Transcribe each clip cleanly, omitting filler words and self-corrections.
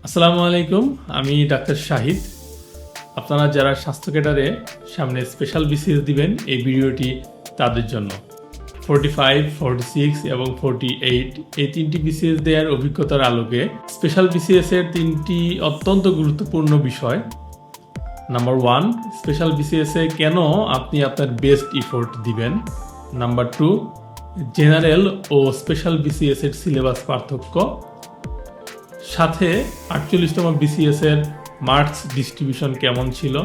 আসসালামু আলাইকুম, আমি ডাক্তার শাহিদ। আপনারা যারা স্বাস্থ্য ক্যাডারে সামনে স্পেশাল বিসিএস দিবেন, এই ভিডিওটি তাদের জন্য। 45, 46 এবং 48 এই তিনটি বিসিএস দেওয়ার অভিজ্ঞতার আলোকে স্পেশাল বিসিএস এর তিনটি অত্যন্ত গুরুত্বপূর্ণ বিষয়। নাম্বার 1, স্পেশাল বিসিএস এ কেন আপনি আপনার বেস্ট ইফোর্ট দিবেন। নাম্বার 2, জেনারেল ও স্পেশাল বিসিএস এর সিলেবাস পার্থক্য, সাথে 48তম বিসিএস এর মার্কস ডিস্ট্রিবিউশন কেমন ছিল,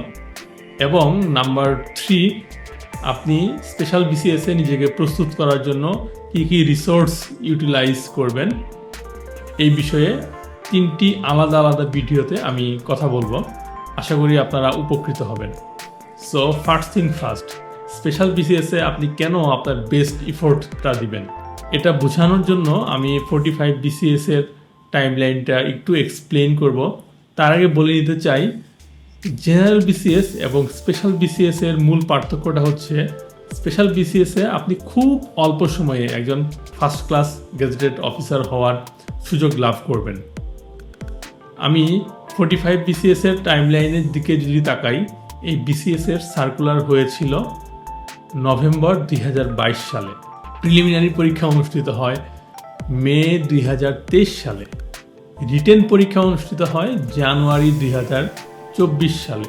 এবং নাম্বার 3, আপনি স্পেশাল বিসিএস এ নিজেকে প্রস্তুত করার জন্য কী কী রিসোর্স ইউটিলাইজ করবেন। এই বিষয়ে তিনটি আলাদা আলাদা ভিডিওতে আমি কথা বলবো। আশা করি আপনারা উপকৃত হবেন। So first thing first, special BCS এ আপনি কেন আপনার বেস্ট ইফোর্টটা দিবেন, এটা বোঝানোর জন্য আমি 45 বিসিএস এর টাইমলাইনটা একটু এক্সপ্লেন করব। তার আগে বলে নিতে চাই, জেনারেল বিসিএস এবং স্পেশাল বিসিএস এর মূল পার্থক্যটা হচ্ছে, স্পেশাল বিসিএস এ আপনি খুব অল্প সময়ে একজন ফার্স্ট ক্লাস গেজেটেড অফিসার হওয়ার সুযোগ লাভ করবেন। আমি 45 বিসিএস এর টাইমলাইনের দিকে যদি তাকাই, এই বিসিএস এর সার্কুলার হয়েছিল নভেম্বর 2022 সালে। প্রিলিমিনারি পরীক্ষা অনুষ্ঠিত হয় মে 2023 সালে। রিটেন পরীক্ষা অনুষ্ঠিত হয় জানুয়ারি 2024 সালে।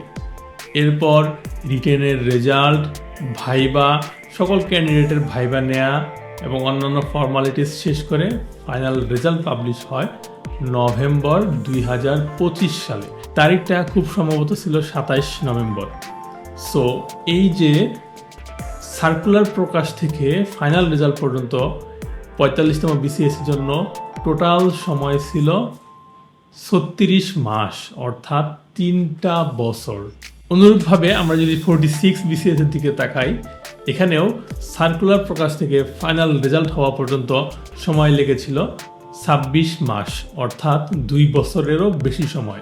এরপর রিটেনের রেজাল্ট, ভাইবা, সকল ক্যান্ডিডেটের ভাইবা নেওয়া এবং অন্যান্য ফর্মালিটিস শেষ করে ফাইনাল রেজাল্ট পাবলিশ হয় নভেম্বর 2025 সালে। তারিখটা খুব সম্ভবত ছিল 27 নভেম্বর। সো এই যে সার্কুলার প্রকাশ থেকে ফাইনাল রেজাল্ট পর্যন্ত 45তম বিসিএস এর জন্য টোটাল সময় ছিল 36 মাস, অর্থাৎ 3টা বছর। অনুরূপভাবে আমরা যদি 46 বিসিএস এর দিকে তাকাই, এখানেও সার্কুলার প্রকাশ থেকে ফাইনাল রেজাল্ট হওয়া পর্যন্ত সময় লেগেছিল 26 মাস, অর্থাৎ 2 বছরেরও বেশি সময়।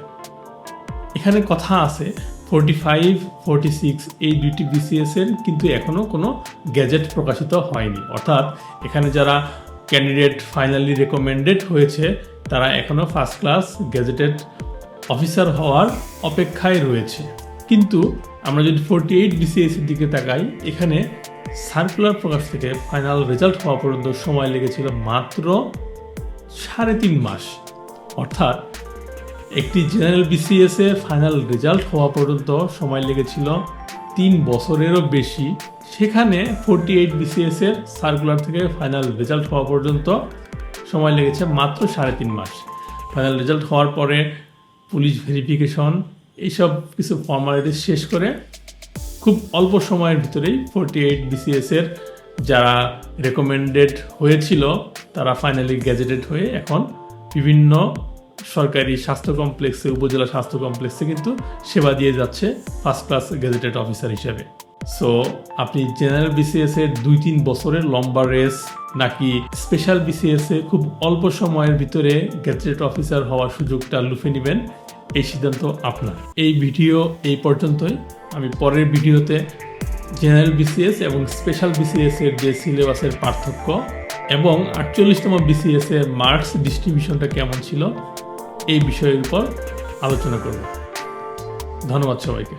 এখানে কথা আছে, 45, 46 এই দুইটি বিসিএস এর কিন্তু এখনও কোনো গ্যাজেট প্রকাশিত হয়নি, অর্থাৎ এখানে যারা ক্যান্ডিডেট ফাইনালি রেকমেন্ডেড হয়েছে তারা এখনও ফার্স্ট ক্লাস গেজেটেড অফিসার হওয়ার অপেক্ষায় রয়েছে। কিন্তু আমরা যদি 48 বিসিএস এর দিকে তাকাই, এখানে সার্কুলার প্রকাশ থেকে ফাইনাল রেজাল্ট হওয়া পর্যন্ত সময় লেগেছিল মাত্র 3.5 মাস, অর্থাৎ একটি জেনারেল বিসিএস এ ফাইনাল রেজাল্ট হওয়া পর্যন্ত সময় লেগেছিল 3 বছরেরও বেশি। সেখানে 48 বিসিএস এর সার্কুলার থেকে ফাইনাল রেজাল্ট হওয়া পর্যন্ত সময় লেগেছে মাত্র 3.5 মাস। ফাইনাল রেজাল্ট হওয়ার পরে পুলিশ ভেরিফিকেশন, এইসব কিছু ফর্মালিটিস শেষ করে খুব অল্প সময়ের ভিতরেই 48 বিসিএস এর যারা রেকমেন্ডেড হয়েছিল তারা ফাইনালি গ্যাজেটেড হয়ে এখন বিভিন্ন সরকারি স্বাস্থ্য কমপ্লেক্সে, উপজেলা স্বাস্থ্য কমপ্লেক্সে কিন্তু সেবা দিয়ে যাচ্ছে ফার্স্ট ক্লাস গেজেটেড অফিসার হিসেবে। সো আপনি জেনারেল বিসিএস এর 2-3 বছরের লম্বা রেস, নাকি স্পেশাল বিসিএস এ খুব অল্প সময়ের ভিতরে গেজেটেড অফিসার হওয়ার সুযোগটা লুফে নেবেন, এই সিদ্ধান্ত আপনার। এই ভিডিও এই পর্যন্তই। আমি পরের ভিডিওতে জেনারেল বিসিএস এবং স্পেশাল বিসিএস এর যে সিলেবাসের পার্থক্য এবং 48তম বিসিএস এর মার্কস ডিস্ট্রিবিউশনটা কেমন ছিল, এই বিষয়ের উপর আলোচনা করব। ধন্যবাদ সবাইকে।